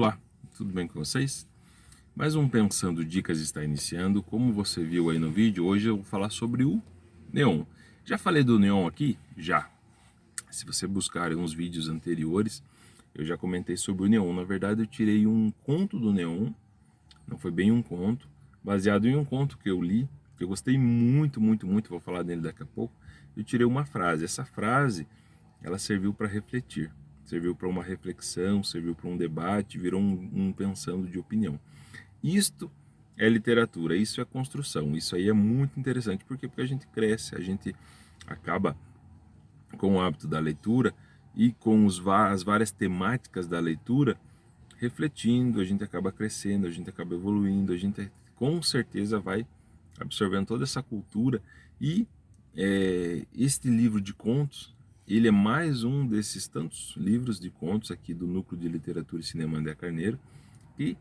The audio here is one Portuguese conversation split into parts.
Olá, tudo bem com vocês? Mais um Pensando Dicas está iniciando. Como você viu aí no vídeo, hoje eu vou falar sobre o neon. Já falei do neon aqui? Já. Se você buscar uns vídeos anteriores, eu já comentei sobre o neon. Na verdade, eu tirei um conto do neon, não foi bem um conto, baseado em um conto que eu li, que eu gostei muito, muito, muito, vou falar dele daqui a pouco. Eu tirei uma frase. Essa frase, ela serviu para refletir. Serviu para uma reflexão, serviu para um debate, virou um pensando de opinião. Isto é literatura, isso é construção, isso aí é muito interessante. Por quê? Porque a gente cresce, a gente acaba com o hábito da leitura e com as várias temáticas da leitura, refletindo, a gente acaba crescendo, a gente acaba evoluindo, a gente com certeza vai absorvendo toda essa cultura. E este livro de contos, ele é mais um desses tantos livros de contos aqui do Núcleo de Literatura e Cinema André Carneiro, que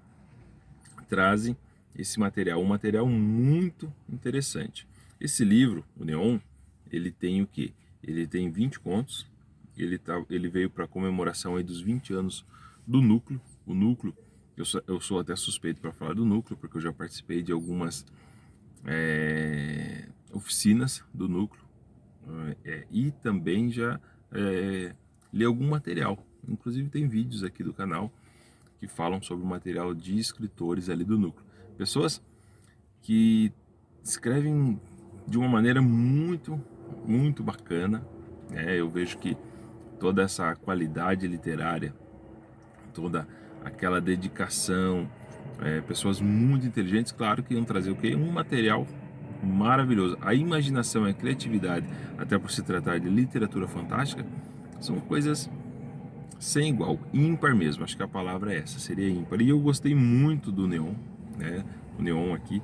trazem esse material, um material muito interessante. Esse livro, o Neon, ele tem o quê? Ele tem 20 contos, ele veio para a comemoração aí dos 20 anos do Núcleo. O Núcleo, eu sou até suspeito para falar do Núcleo, porque eu já participei de algumas oficinas do Núcleo, e também já li algum material. Inclusive tem vídeos aqui do canal que falam sobre o material de escritores ali do Núcleo. Pessoas que escrevem de uma maneira muito, muito bacana. Eu vejo que toda essa qualidade literária, toda aquela dedicação, pessoas muito inteligentes, claro que iam trazer o quê? Um material maravilhoso. A imaginação e a criatividade, até por se tratar de literatura fantástica, são coisas sem igual, ímpar mesmo, acho que a palavra é essa, seria ímpar. E eu gostei muito do Neon, né? O Neon aqui,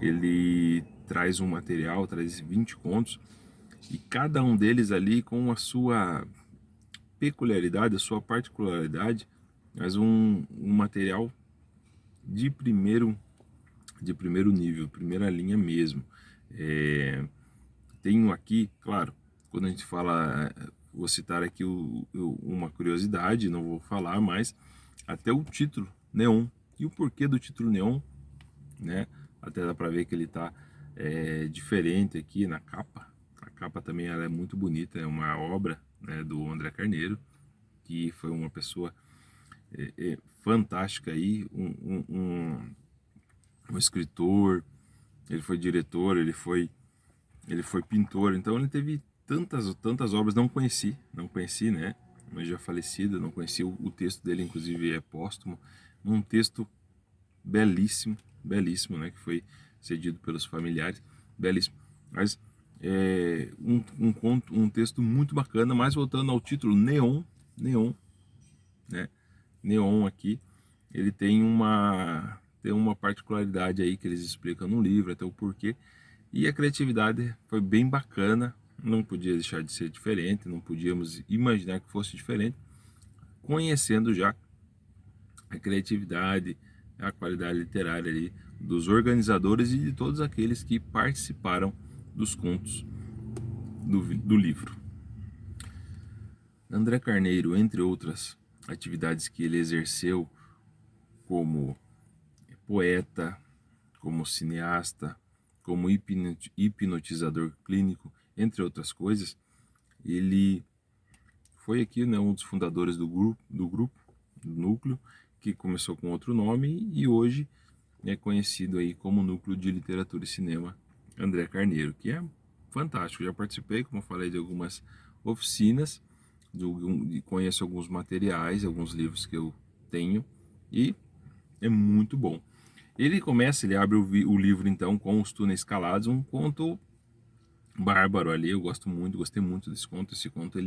ele traz um material, traz 20 contos, e cada um deles ali com a sua peculiaridade, a sua particularidade, mas um material de primeiro nível, primeira linha mesmo. Tenho aqui, claro, quando a gente fala, vou citar aqui uma curiosidade, não vou falar, mas até o título, Neon. E o porquê do título Neon, né? Até dá para ver que ele está diferente aqui na capa. A capa também ela é muito bonita, é uma obra, né, do André Carneiro, que foi uma pessoa fantástica aí, um escritor, ele foi diretor, ele foi pintor, então ele teve tantas obras. Não conheci, né, mas já falecido, não conheci o texto dele, inclusive é póstumo, um texto belíssimo, belíssimo, né, que foi cedido pelos familiares, belíssimo, mas um texto muito bacana. Mas voltando ao título, Neon, né, Neon aqui, ele tem uma particularidade aí que eles explicam no livro, até o porquê. E a criatividade foi bem bacana, não podia deixar de ser diferente, não podíamos imaginar que fosse diferente, conhecendo já a criatividade, a qualidade literária ali dos organizadores e de todos aqueles que participaram dos contos do livro. André Carneiro, entre outras atividades que ele exerceu como poeta, como cineasta, como hipnotizador clínico, entre outras coisas, ele foi aqui, né, um dos fundadores do Núcleo, que começou com outro nome e hoje é conhecido aí como Núcleo de Literatura e Cinema André Carneiro, que é fantástico. Já participei, como eu falei, de algumas oficinas, conheço alguns materiais, alguns livros que eu tenho, e é muito bom. Ele abre o livro então com Os Túneis Calados, um conto bárbaro ali. Eu gostei muito desse conto. Esse conto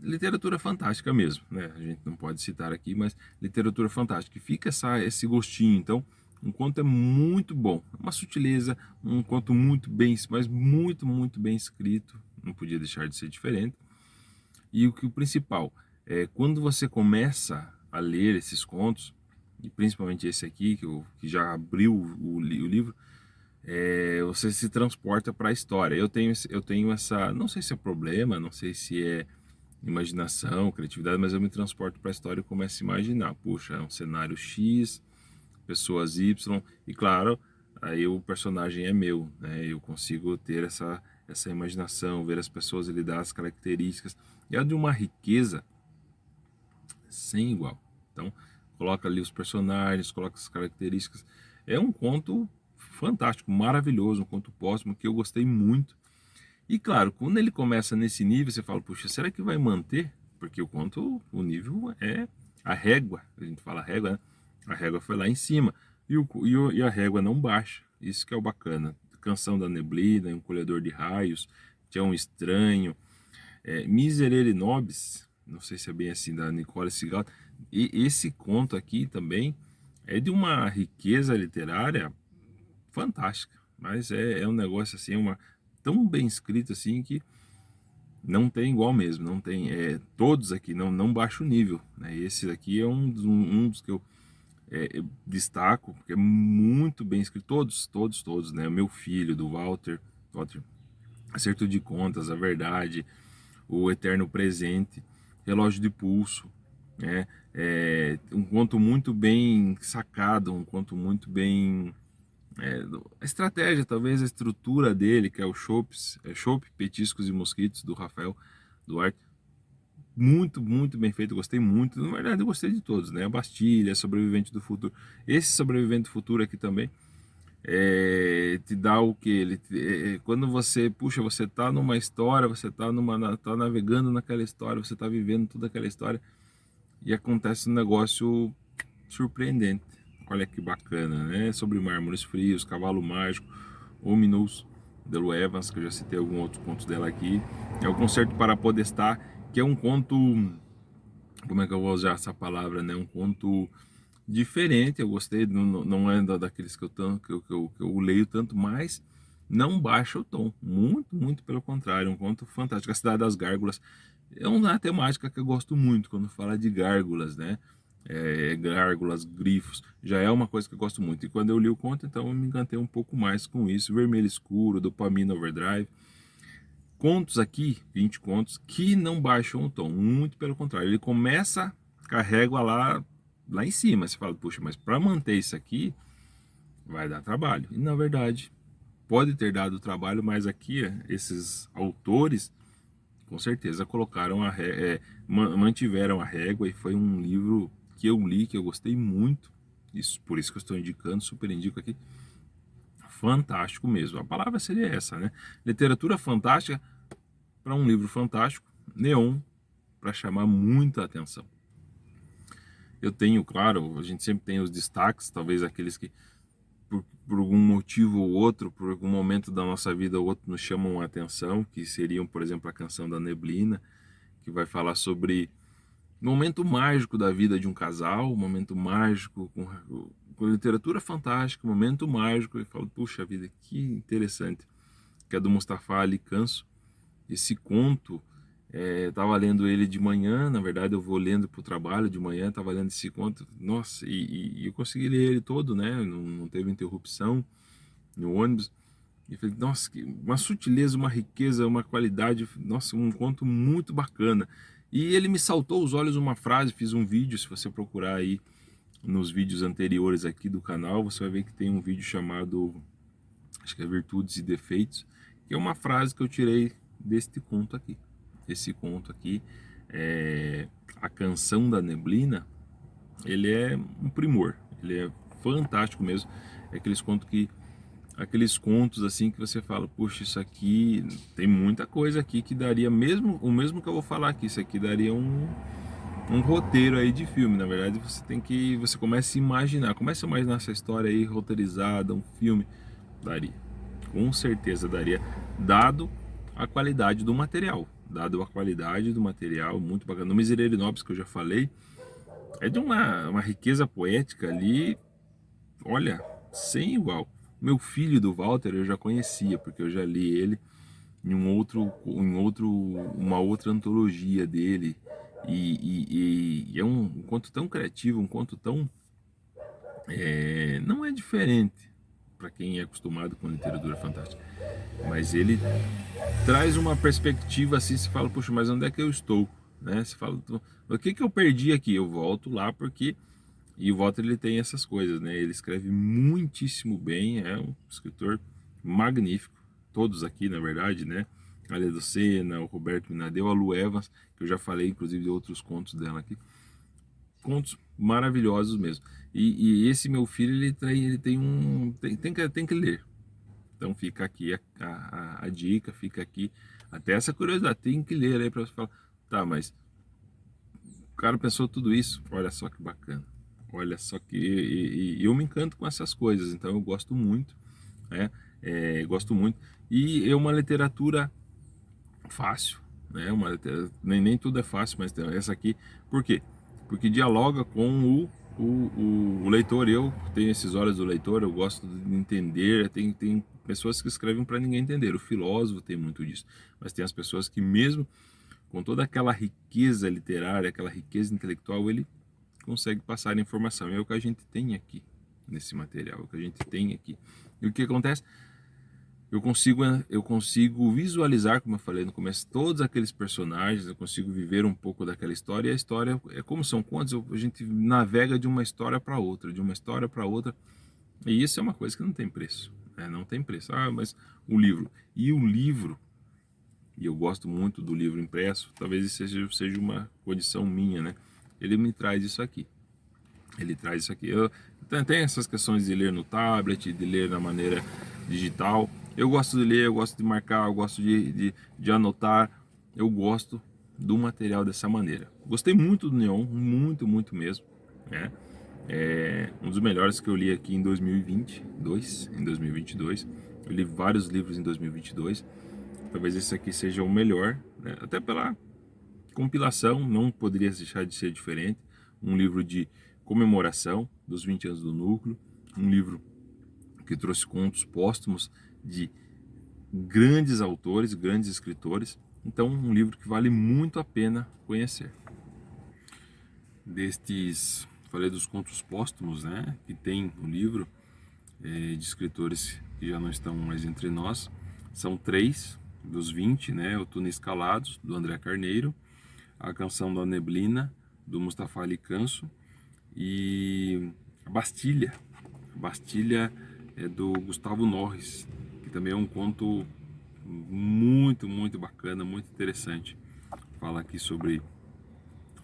literatura fantástica mesmo, né? A gente não pode citar aqui, mas literatura fantástica. E fica esse gostinho. Então, um conto é muito bom, uma sutileza, um conto muito bem, mas muito, muito bem escrito. Não podia deixar de ser diferente. E o principal é quando você começa a ler esses contos, e principalmente esse aqui, que já abriu o livro, você se transporta para a história. Eu tenho essa, não sei se é problema, não sei se é imaginação, criatividade, mas eu me transporto para a história e começo a imaginar. Puxa, é um cenário X, pessoas Y, e claro, aí o personagem é meu, né? Eu consigo ter essa imaginação, ver as pessoas ali, dar as características, e é de uma riqueza sem igual. Então, coloca ali os personagens, coloca as características. É um conto fantástico, maravilhoso, um conto póstumo que eu gostei muito. E claro, quando ele começa nesse nível, você fala, puxa, será que vai manter? Porque o conto, o nível é a régua, a gente fala régua, né? A régua foi lá em cima e a régua não baixa. Isso que é o bacana. Canção da Neblina, Um Colhedor de Raios, Tinha um Estranho, Miserere Nobis, não sei se é bem assim, da Nicole Segal. E esse conto aqui também é de uma riqueza literária fantástica, mas é um negócio assim, tão bem escrito assim que não tem igual mesmo, não tem, todos aqui não baixa o nível, né? Esse aqui é um dos que eu destaco, porque é muito bem escrito, todos, né? O Meu Filho, do Walter, Acerto de Contas, A Verdade, O Eterno Presente, Relógio de Pulso, né? Um conto muito bem sacado, um conto muito bem, a estratégia, talvez a estrutura dele, que é o Chopp, Petiscos e Mosquitos, do Rafael Duarte, muito bem feito, gostei muito. Na verdade, eu gostei de todos, né? A Bastilha, Sobrevivente do Futuro. Esse Sobrevivente do Futuro aqui também te dá o que? Quando você, puxa, você tá numa história, você tá navegando naquela história, você tá vivendo toda aquela história e acontece um negócio surpreendente. Olha que bacana, né? Sobre Mármores Frios, Cavalo Mágico, Ominous, de Lu Evans, que eu já citei alguns outros contos dela aqui. É o Concerto para Podestar, que é um conto, como é que eu vou usar essa palavra, né? Um conto diferente, eu gostei, não é daqueles que eu leio tanto, mas não baixa o tom, muito pelo contrário, um conto fantástico. A Cidade das Gárgulas é uma temática que eu gosto muito quando fala de gárgulas, né? Gárgulas, grifos, já é uma coisa que eu gosto muito. E quando eu li o conto, então eu me encantei um pouco mais com isso. Vermelho Escuro, Dopamina Overdrive. Contos aqui, 20 contos, que não baixam o tom, muito pelo contrário. Ele começa com a régua lá em cima. Você fala, puxa, mas para manter isso aqui vai dar trabalho. E na verdade, pode ter dado trabalho, mas aqui esses autores com certeza colocaram mantiveram a régua, e foi um livro que eu li, que eu gostei muito. Isso, por isso que eu estou indicando, super indico aqui. Fantástico mesmo. A palavra seria essa, né? Literatura fantástica para um livro fantástico, Neon, para chamar muita atenção. Eu tenho, claro, a gente sempre tem os destaques, talvez aqueles que por algum motivo ou outro, por algum momento da nossa vida ou outro, nos chamam a atenção, que seriam, por exemplo, a Canção da Neblina, que vai falar sobre o momento mágico da vida de um casal, um momento mágico com literatura fantástica, um momento mágico, e falo, puxa vida, que interessante, que é do Mustafa Ali Canso. Esse conto, estava lendo ele de manhã, na verdade eu vou lendo para o trabalho de manhã, estava lendo esse conto, nossa, e eu consegui ler ele todo, né? Não teve interrupção no ônibus. E falei, nossa, uma sutileza, uma riqueza, uma qualidade, nossa, um conto muito bacana. E ele me saltou os olhos uma frase, fiz um vídeo, se você procurar aí nos vídeos anteriores aqui do canal, você vai ver que tem um vídeo chamado, acho que é Virtudes e Defeitos, que é uma frase que eu tirei deste conto aqui. Esse conto aqui, A Canção da Neblina, ele é um primor, ele é fantástico mesmo. É aqueles contos assim que você fala, puxa, isso aqui tem muita coisa aqui que daria mesmo o mesmo que eu vou falar aqui, isso aqui daria um roteiro aí de filme. Na verdade, você começa a imaginar essa história aí roteirizada, um filme, daria. Com certeza daria, dado a qualidade do material. Muito bacana. No Miserere Nobis, que eu já falei, é de uma riqueza poética ali, olha, sem igual. Meu Filho, do Walter, eu já conhecia, porque eu já li ele uma outra antologia dele. E é um conto tão criativo, um conto tão... não é diferente para quem é acostumado com literatura fantástica, mas ele traz uma perspectiva assim, se fala, puxa, mas onde é que eu estou? né? Você fala, o que eu perdi aqui? Eu volto lá porque... E o Walter, ele tem essas coisas, né? Ele escreve muitíssimo bem, é um escritor magnífico. Todos aqui, na verdade, né? A Leda Sena, o Roberto Minadeu, a Lu Evans, que eu já falei, inclusive, de outros contos dela aqui. Contos maravilhosos mesmo. E esse meu filho, ele tem um... Tem que ler. Então fica aqui a dica, fica aqui até essa curiosidade. Tem que ler aí para você falar, tá, mas o cara pensou tudo isso? Olha só que bacana. Olha só que... E eu me encanto com essas coisas, então eu gosto muito, né? Gosto muito. E é uma literatura fácil, né? Nem tudo é fácil, mas essa aqui... Por quê? Porque dialoga com o leitor. Eu tenho esses olhos do leitor, eu gosto de entender. Tem pessoas que escrevem para ninguém entender. O filósofo tem muito disso. Mas tem as pessoas que, mesmo com toda aquela riqueza literária, aquela riqueza intelectual, ele consegue passar a informação. É o que a gente tem aqui nesse material, é o que a gente tem aqui. E o que acontece? Eu consigo visualizar, como eu falei no começo, todos aqueles personagens, eu consigo viver um pouco daquela história, e a história, como são contos, a gente navega de uma história para outra, de uma história para outra, e isso é uma coisa que não tem preço, né? Não tem preço. Ah, mas o livro, e eu gosto muito do livro impresso, talvez isso seja uma condição minha, né? Ele me traz isso aqui. Ele traz isso aqui. Tem essas questões de ler no tablet, de ler na maneira digital. Eu gosto de ler, eu gosto de marcar, eu gosto de anotar. Eu gosto do material dessa maneira. Gostei muito do Neon, muito, muito mesmo, né? É um dos melhores que eu li aqui em 2022. Eu li vários livros em 2022. Talvez esse aqui seja o melhor, né? Até pela compilação, não poderia deixar de ser diferente. Um livro de comemoração dos 20 anos do Núcleo, um livro que trouxe contos póstumos de grandes autores, grandes escritores. Então, um livro que vale muito a pena conhecer. Falei dos contos póstumos, né, que tem o livro de escritores que já não estão mais entre nós. São 3 dos 20, né, o Túneis Calados, do André Carneiro, A Canção da Neblina, do Mustafa Ali Canso, e a Bastilha. A Bastilha é do Gustavo Norris, que também é um conto muito, muito bacana, muito interessante. Fala aqui sobre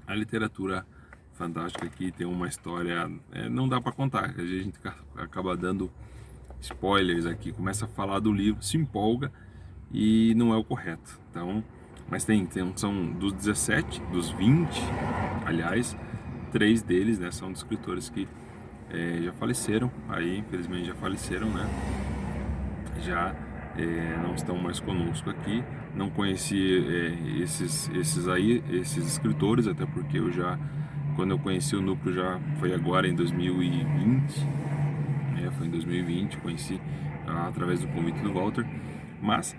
a literatura fantástica aqui, tem uma história, não dá para contar, a gente acaba dando spoilers aqui, começa a falar do livro, se empolga e não é o correto. Então, mas são dos 17, dos 20, aliás, 3 deles, né, são de escritores que já faleceram, aí infelizmente já faleceram, né? Já não estão mais conosco aqui. Não conheci esses escritores, até porque quando eu conheci o Núcleo já foi agora em 2020, foi em 2020, conheci através do convite do Walter. Mas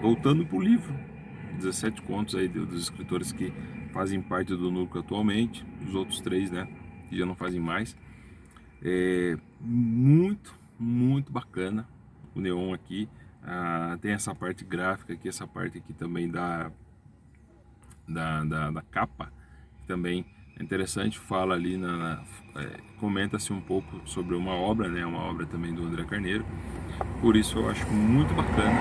voltando para o livro, 17 contos aí dos escritores que fazem parte do Núcleo atualmente, os outros 3, né, que já não fazem mais. Muito, muito bacana o Neon aqui. Tem essa parte gráfica aqui, essa parte aqui também da capa, que também é interessante. Fala ali, comenta-se um pouco sobre uma obra, né? Uma obra também do André Carneiro. Por isso eu acho muito bacana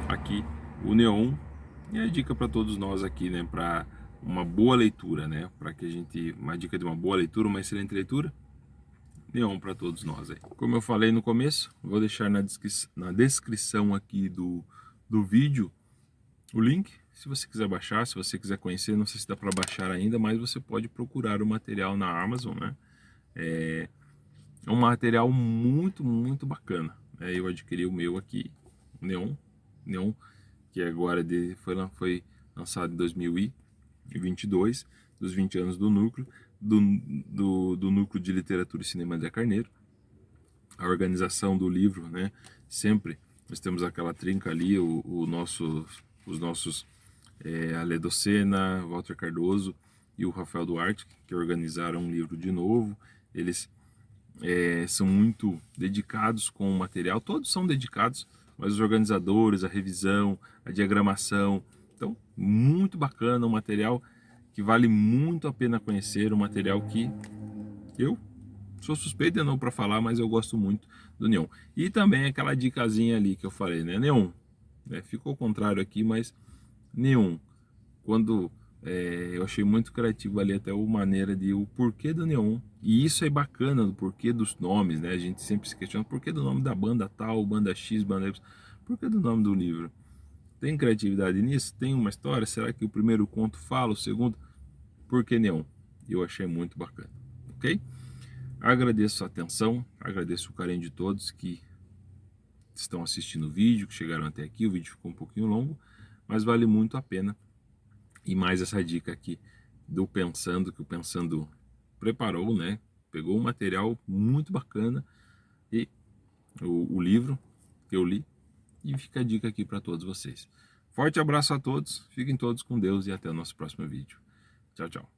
aqui o Neon. E a dica para todos nós aqui, né? Para uma boa leitura, né? Para que uma dica de uma boa leitura, uma excelente leitura. Neon para todos nós aí. Como eu falei no começo, vou deixar na descrição aqui do vídeo o link. Se você quiser baixar, se você quiser conhecer, não sei se dá para baixar ainda, mas você pode procurar o material na Amazon, né? É um material muito, muito bacana. Eu adquiri o meu aqui, o Neon, que agora foi lançado em 2022, dos 20 anos do Núcleo. Do Núcleo de Literatura e Cinema André Carneiro. A organização do livro, né? Sempre nós temos aquela trinca ali, os nossos Leda Sena, Walter Cardoso e o Rafael Duarte, que organizaram um livro de novo. Eles são muito dedicados com o material, todos são dedicados, mas os organizadores, a revisão, a diagramação. Então, muito bacana o material. que vale muito a pena conhecer, um material que eu sou suspeito de não para falar, mas eu gosto muito do neon. E também aquela dicasinha ali que eu falei, né? Neon, né? Ficou ao contrário aqui, mas neon, quando eu achei muito criativo ali até a maneira de o porquê do neon. E isso é bacana, do porquê dos nomes, né? A gente sempre se questiona por que do nome da banda tal, banda X, banda Y, por que do nome do livro? Tem criatividade nisso? Tem uma história? Será que o primeiro conto fala, o segundo? Por que neon? Eu achei muito bacana, ok? Agradeço a atenção, agradeço o carinho de todos que estão assistindo o vídeo, que chegaram até aqui. O vídeo ficou um pouquinho longo, mas vale muito a pena. E mais essa dica aqui do Pensando, que o Pensando preparou, né? Pegou um material muito bacana e o livro que eu li, e fica a dica aqui para todos vocês. Forte abraço a todos, fiquem todos com Deus e até o nosso próximo vídeo. Tchau, tchau.